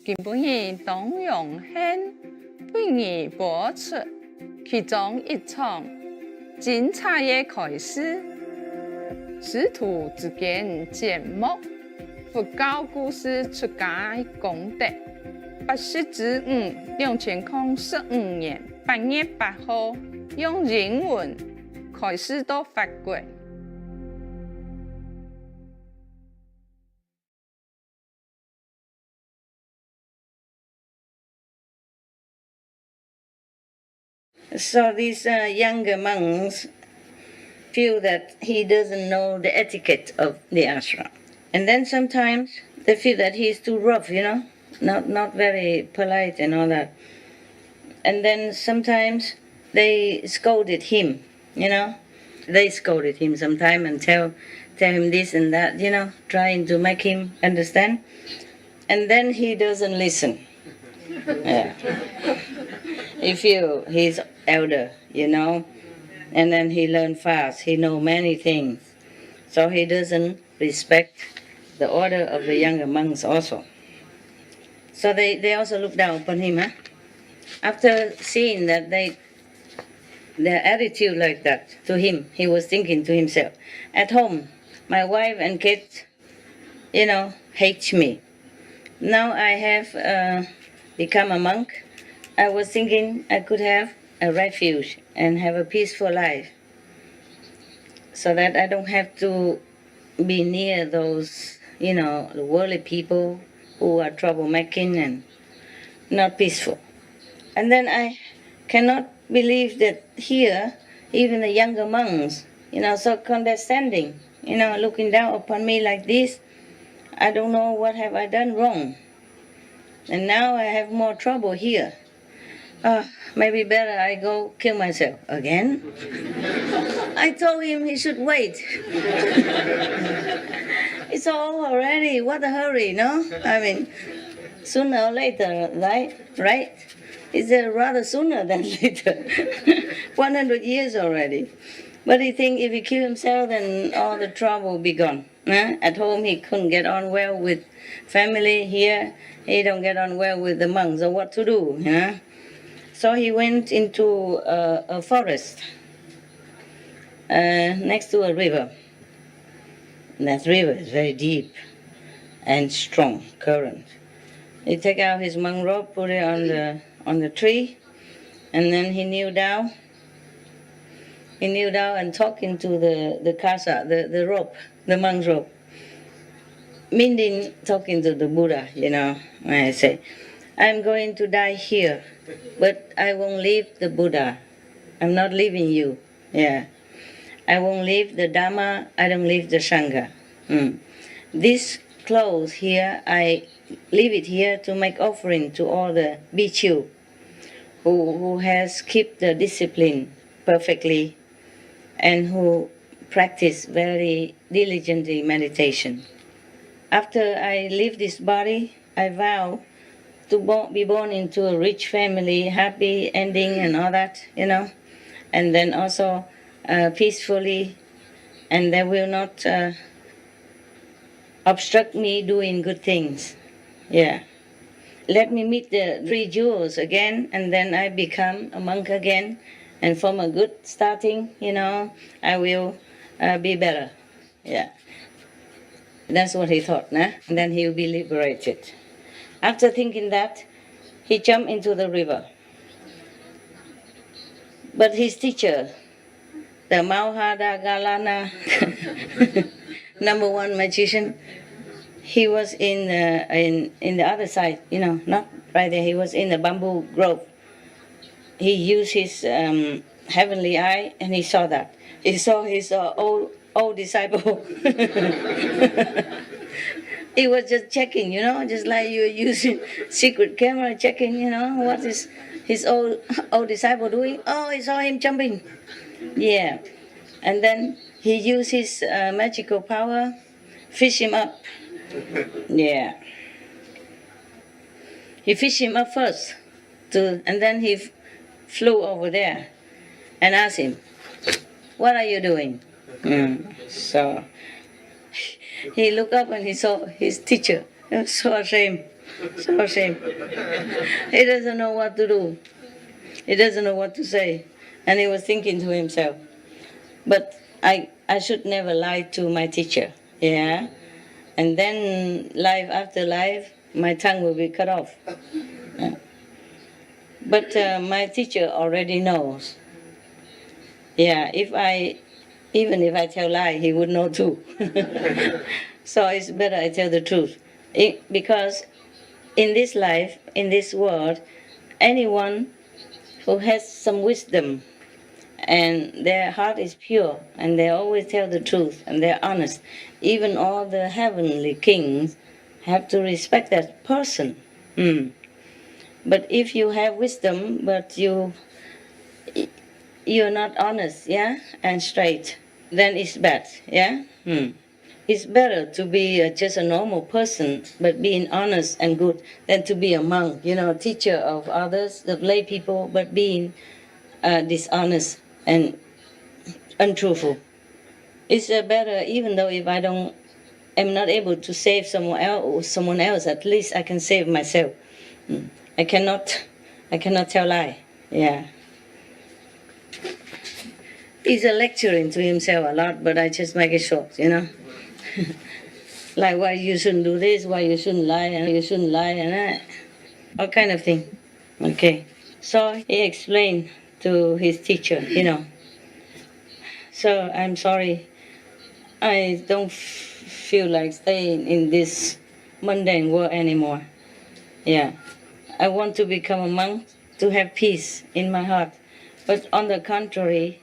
基本上都用很为你播出其中一场精彩的开始。师徒之间节目，佛教故事出家功德。80之5 2015年8月8號，用英文開始到法國。So these younger monks feel that he doesn't know the etiquette of the ashram. And then sometimes they feel that he's too rough, not very polite and all that. And then sometimes they scolded him, They scolded him sometime and tell him this and that, trying to make him understand. And then he doesn't listen. Yeah. He feel he's elder, and then he learn fast. He know many things. So he doesn't respect the order of the younger monks also. So they also look down upon him, huh? After seeing that their attitude like that to him, he was thinking to himself, at home, my wife and kids, hate me. Now I have become a monk. I was thinking I could have a refuge and have a peaceful life so that I don't have to be near those, the worldly people who are troublemaking and not peaceful. And then I cannot believe that here, even the younger monks, so condescending, looking down upon me like this. I don't know what have I done wrong. And now I have more trouble here. Maybe better I go kill myself again. I told him he should wait. It's all already. What a hurry, no? I mean, sooner or later, right? It's rather sooner than later. 100 years already. But he think if he kill himself, then all the trouble will be gone. At home, he couldn't get on well with family. Here, he don't get on well with the monks. So what to do, So he went into a forest next to a river. And that river is very deep and strong current. He took out his monk robe, put it on the tree, and then he kneeled down. He kneeled down and talking to the kasa, the rope, the monk's rope. Meaning talking to the Buddha, I say, I'm going to die here, but I won't leave the Buddha. I'm not leaving you. Yeah. I won't leave the Dhamma, I don't leave the Sangha. This clothes here, I leave it here to make offering to all the bhikkhu who has kept the discipline perfectly and who practice very diligently meditation. After I leave this body, I vow to be born into a rich family, happy ending and all that, and then also peacefully, and they will not obstruct me doing good things. Yeah. Let me meet the 3 jewels again, and then I become a monk again, and from a good starting, I will be better. Yeah. That's what he thought, and then he will be liberated. After thinking that, he jumped into the river. But his teacher, the Mauhada Galana, number 1 magician, he was in the other side, not right there. He was in the bamboo grove. He used his heavenly eye, and he saw that. He saw his old disciple. He was just checking, just like you're using secret camera, checking, what is his old disciple doing. Oh, he saw him jumping. Yeah. And then he used his magical power, fish him up. Yeah. He fished him up first, and then he flew over there and asked him, what are you doing? So he looked up and he saw his teacher. He was so ashamed. So ashamed. He doesn't know what to do. He doesn't know what to say. And he was thinking to himself, but I should never lie to my teacher. Yeah. And then life after life, my tongue will be cut off. Yeah. But my teacher already knows. Yeah, even if I tell lie, he would know too. So it's better I tell the truth. Because in this life, in this world, anyone who has some wisdom and their heart is pure and they always tell the truth and they're honest, even all the heavenly kings have to respect that person. But if you have wisdom but you're not honest, yeah, and straight, then it's bad, yeah. It's better to be just a normal person, but being honest and good, than to be a monk, teacher of others, of lay people, but being dishonest and untruthful. It's better, even though if am not able to save someone else, at least I can save myself. I cannot tell lie. Yeah. He's lecturing to himself a lot, but I just make it short, Like why you shouldn't do this, why you shouldn't lie, and you shouldn't lie, and all kind of thing. Okay. So he explained to his teacher, So I'm sorry, I don't feel like staying in this mundane world anymore. Yeah. I want to become a monk to have peace in my heart. But on the contrary,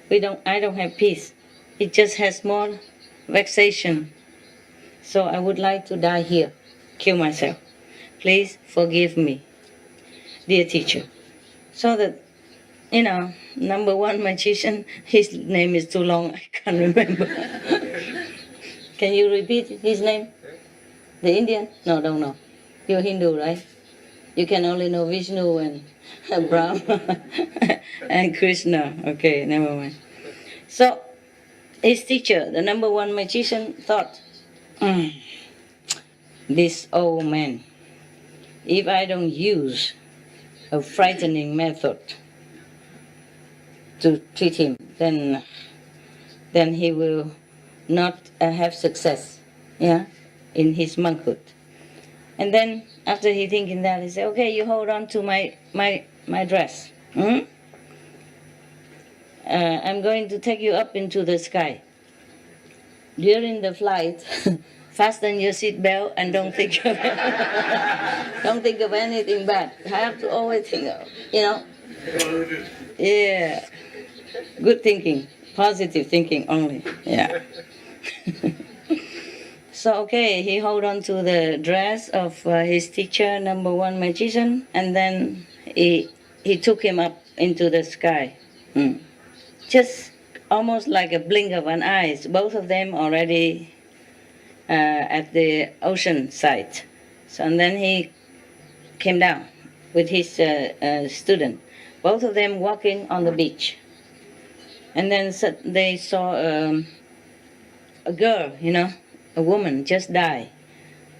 I don't have peace. It just has more vexation. So I would like to die here, kill myself. Please forgive me, dear teacher. So that, number one magician, his name is too long, I can't remember. Can you repeat his name? The Indian? No, don't know. You're Hindu, right? You can only know Vishnu and Brahma and Krishna. Okay, never mind. So his teacher, the number one magician, thought, this old man, if I don't use a frightening method to treat him, then he will not have success, in his monkhood. And then after he thinking that, he said, okay, you hold on to my dress. I'm going to take you up into the sky. During the flight, fasten your seatbelt and don't think of don't think of anything bad. I have to always think of, Yeah. Good thinking, positive thinking only. Yeah. So okay, he hold on to the dress of his teacher, number one magician, and then he took him up into the sky. Just almost like a blink of an eye. Both of them already at the ocean side. So and then he came down with his student. Both of them walking on the beach. And then they saw a girl, a woman just died.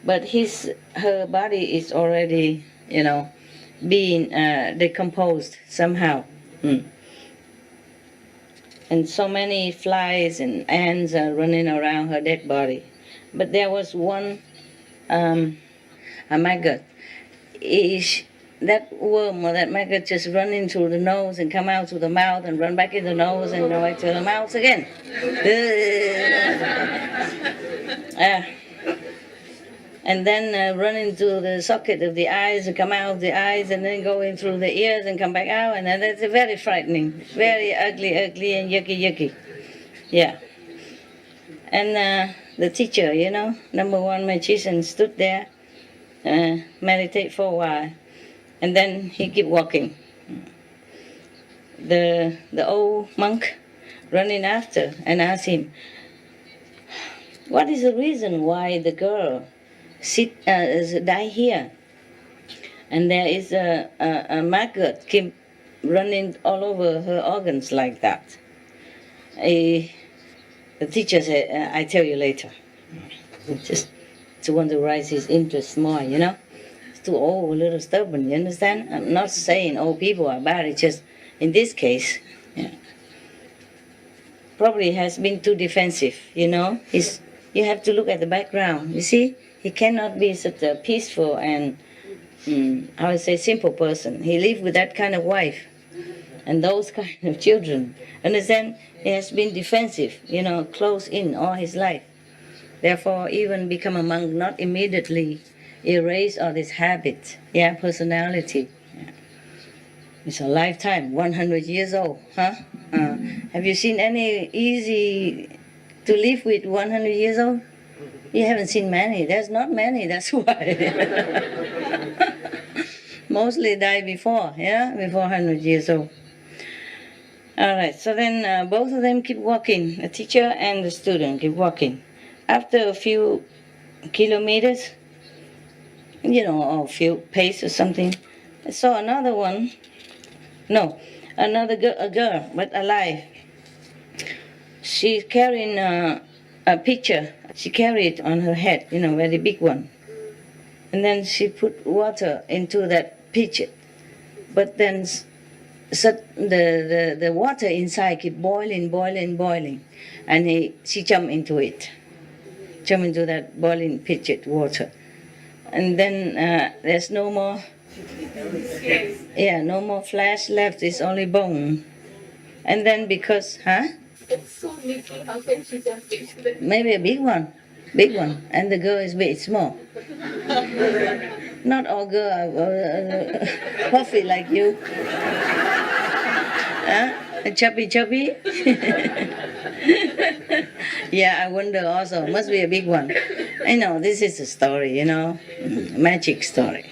But her body is already, being decomposed somehow. And so many flies and ants are running around her dead body. But there was one, a maggot. That worm or that maggot just run into the nose and come out to the mouth and run back in the nose and go back to the mouth again. And then run into the socket of the eyes and come out of the eyes and then go in through the ears and come back out. And that's very frightening, very ugly and yucky. Yeah. And the teacher, number one magician, stood there, meditate for a while, and then he kept walking. The old monk running after and asked him, what is the reason why the girl die here? And there is a maggot keep running all over her organs like that. The teacher said, I tell you later. Just to want to raise his interest more, you know. He's too old, a little stubborn, you understand? I'm not saying old people are bad, it's just in this case, yeah, probably has been too defensive, you know. You have to look at the background, you see? He cannot be such a peaceful and, I would say, simple person. He lived with that kind of wife and those kind of children. Understand? He has been defensive, you know, closed in all his life. Therefore, even become a monk, not immediately erase all this habit, yeah, personality. Yeah. It's a lifetime, 100 years old, huh? Have you seen any easy to live with 100 years old? You haven't seen many. There's not many, that's why. Mostly die before, yeah, before 100 years old. All right, so then both of them keep walking, the teacher and the student keep walking. After a few kilometers, you know, or a few pace or something, I saw another one. No, another girl, a girl, but alive. She's carrying a pitcher. She carried it on her head, you know, very big one. And then she put water into that pitcher. But then so the water inside keep boiling. And she jumped into it. Jumped into that boiling pitcher water. And then there's no more, no more flesh left, it's only bone. And then because, maybe a big one, and the girl is big, small. Not all girls are puffy like you. Chubby. Yeah, I wonder also, must be a big one. I know, this is a story, you know, magic story.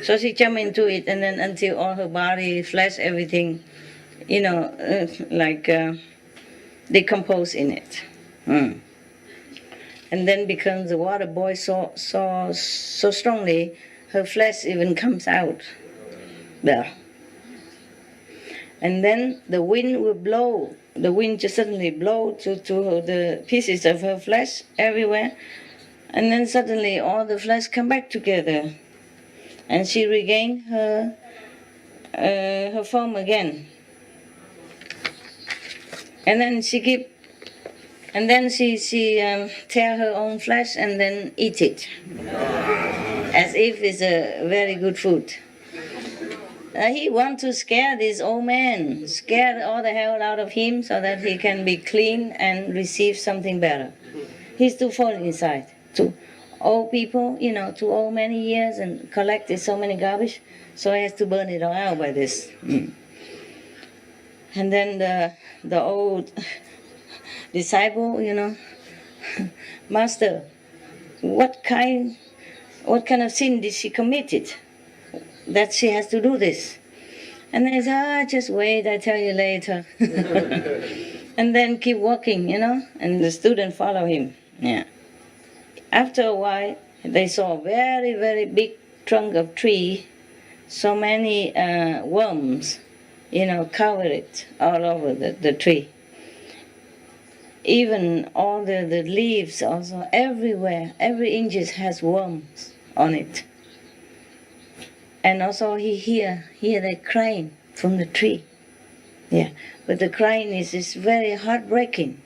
So she jumped into it, and then until all her body, flesh, everything, you know, decompose in it. And then because the water boils so strongly, her flesh even comes out there. And then the wind will blow. The wind just suddenly blow to the pieces of her flesh everywhere. And then suddenly all the flesh come back together. And she regained her form again. And then she tear her own flesh and then eat it, as if it's a very good food. He want to scare this old man, scare all the hell out of him so that he can be clean and receive something better. He's too full inside. Too old people, you know, too old many years and collected so many garbage, so he has to burn it all out by this. And then the old disciple, you know, Master, what kind of sin did she commit that she has to do this? And then he said, just wait, I tell you later. And then keep walking, you know, and the student follow him. Yeah. After a while, they saw a very, very big trunk of tree, so many worms, you know, cover it all over the tree. Even all the leaves also, everywhere, every inch has worms on it. And also he hear the crying from the tree. Yeah, but the crying is very heartbreaking.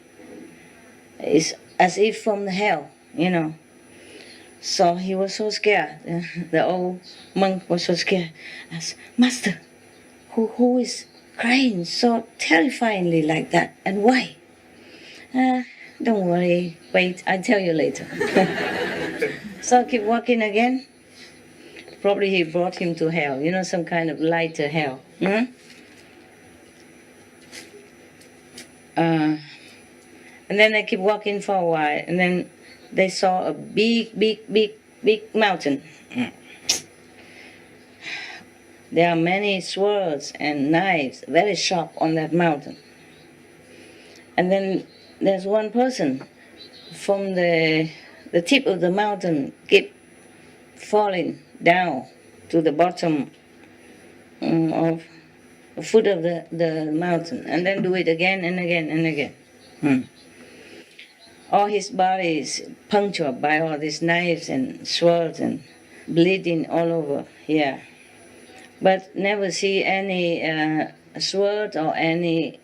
It's as if from the hell, you know. So he was so scared. The old monk was so scared. I said, Master, who is crying so terrifyingly like that, and why? Don't worry, wait, I'll tell you later. So keep walking again. Probably he brought him to hell, you know, some kind of lighter hell. And then they keep walking for a while, and then they saw a big mountain. There are many swords and knives, very sharp on that mountain. And then there's one person from the tip of the mountain keep falling down to the bottom of the foot of the mountain, and then do it again and again and again. all his body is punctured by all these knives and swords and bleeding all over. Yeah, but never see any sword or any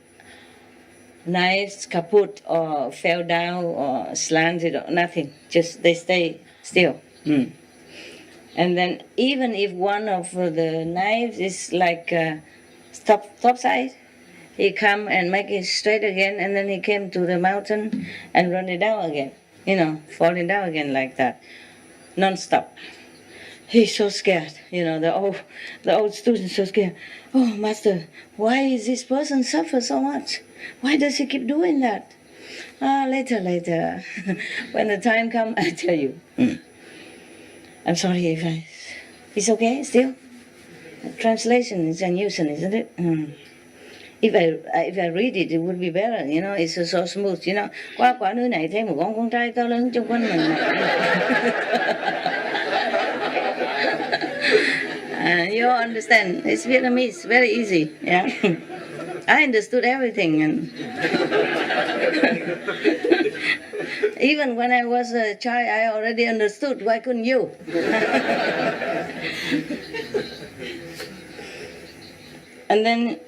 knives kaput or fell down or slanted or nothing. Just they stay still. And then even if one of the knives is like top side, he come and make it straight again, and then he came to the mountain and run it down again. Falling down again like that, non-stop. He's so scared. The old student so scared. Oh, master, why is this person suffer so much? Why does he keep doing that? Later. When the time comes, I tell you. I'm sorry if it's okay still? Translation is a nuisance, isn't it? If I read it, it would be better, it's so smooth, Qua nơi này thấy một con trai to lớn xung quanh mình. You all understand, it's Vietnamese, very easy, yeah? I understood everything, and even when I was a child, I already understood. Why couldn't you? And then,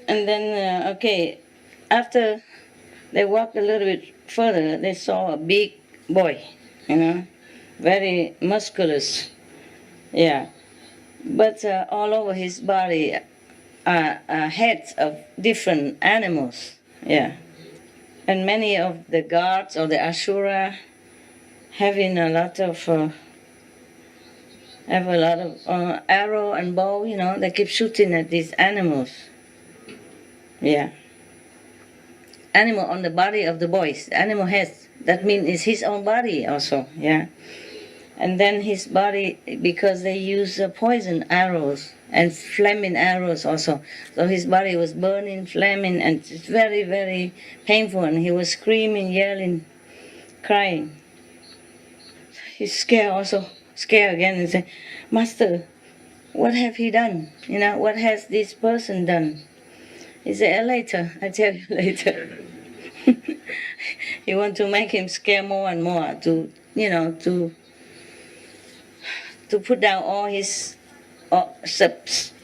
okay, after they walked a little bit further, they saw a big boy, very musculous, yeah. But all over his body are heads of different animals, yeah. And many of the gods or the Asura having a lot of arrow and bow, they keep shooting at these animals. Yeah. Animal on the body of the boys, animal heads. That means it's his own body also, yeah. And then his body, because they use poison arrows and flaming arrows also. So his body was burning, flaming, and it's very, very painful. And he was screaming, yelling, crying. He's scared also, scared again, and say, Master, what have he done? What has this person done? He said, later, I tell you later. You want to make him scare more and more to put down all his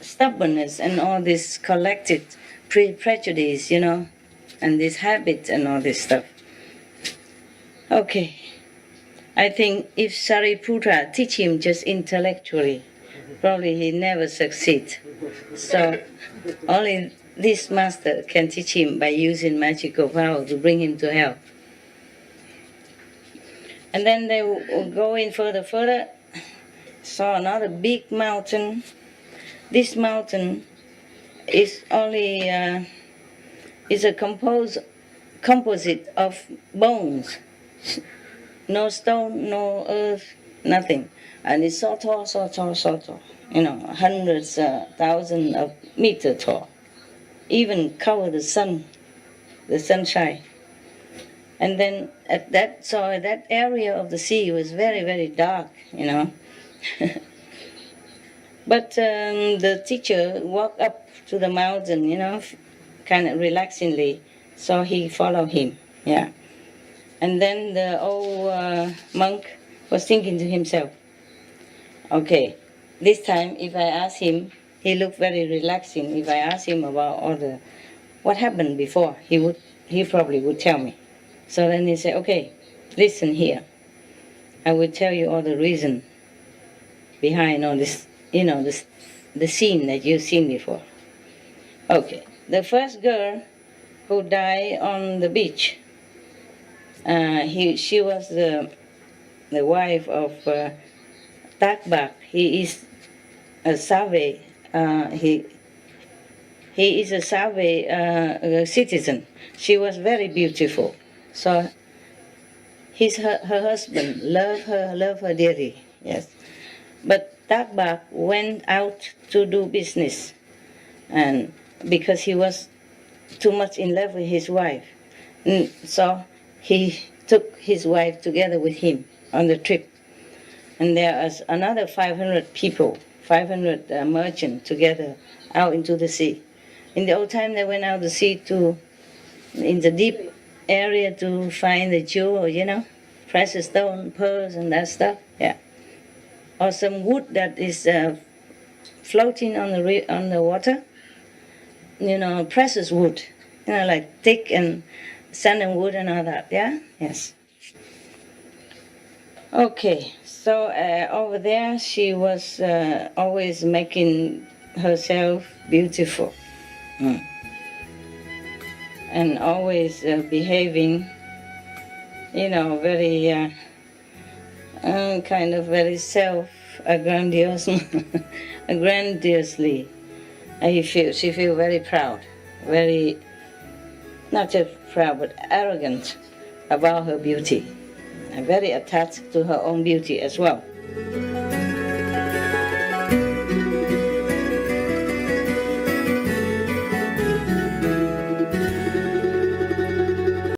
stubbornness and all this collected prejudice, and this habit and all this stuff. Okay. I think if Sariputra teach him just intellectually, probably he never succeed. So only this master can teach him by using magical power to bring him to hell. And then they will go in further, saw another big mountain. This mountain is only is a composite of bones. No stone, no earth, nothing. And it's so tall, hundreds, thousands of meters tall. Even cover the sunshine. And then that area of the sea was very, very dark, But the teacher walked up to the mountain, kind of relaxingly, so he followed him, yeah. And then the old monk was thinking to himself, okay, this time if I ask him, he looked very relaxing. If I ask him about what happened before, he probably would tell me. So then he said, okay, listen here. I will tell you all the reason behind all this, the scene that you've seen before. Okay, the first girl who died on the beach, she was the wife of Takbak. He is a Save. He is a Save citizen. She was very beautiful. So her husband loved her dearly. Yes, but Takbak went out to do business, and because he was too much in love with his wife, and so he took his wife together with him on the trip. And there was another 500 people, 500 merchants together out into the sea. In the old time, they went out to sea in the deep area to find the jewel, precious stone, pearls, and that stuff. Yeah. Or some wood that is floating on the water. Precious wood. Like thick and sandalwood and all that. Yeah. Yes. Okay. So over there, she was always making herself beautiful. And always behaving, very kind of very grandiosely. She feel very proud, very, not just proud, but arrogant about her beauty, and very attached to her own beauty as well.